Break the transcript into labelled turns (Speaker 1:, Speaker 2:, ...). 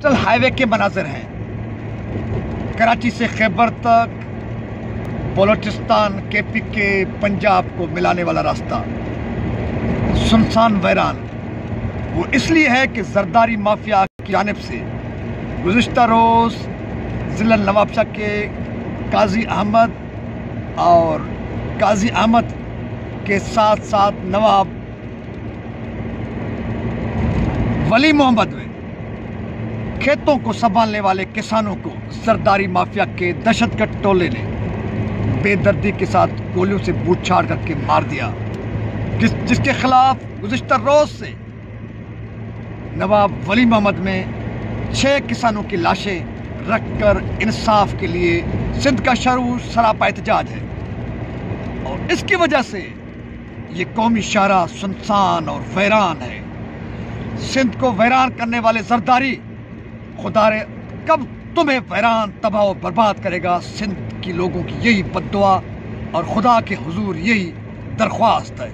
Speaker 1: National highway के मनाजिर हैं। कराची से खैबर तक, बलोचिस्तान, KPK, पंजाब को मिलाने वाला रास्ता सुनसान वैरान। वो इसलिए है कि जरदारी माफिया की जानिब से गुज़िश्ता रोज़ ज़िला नवाबशाह के काजी अहमद और काजी अहमद के साथ साथ नवाब वली मोहम्मद में खेतों को संभालने वाले किसानों को जरदारी माफिया के दहशतगर्द टोले ने बेदर्दी के साथ गोलियों से बूटछाड़ करके मार दिया, जिसके खिलाफ गुज़िश्ता रोज से नवाब वली मोहम्मद में 6 किसानों की लाशें रखकर इंसाफ के लिए सिंध का शरू सरापा एहतजाज है। और इसकी वजह से ये कौमी शाहरा सुनसान और वैरान है। सिंध को वैरान करने वाले जरदारी खुदा रे कब तुम्हें वैरान तबाह और बर्बाद करेगा। सिंध की लोगों की यही बद्दुआ और खुदा के हुजूर यही दरख्वास्त है।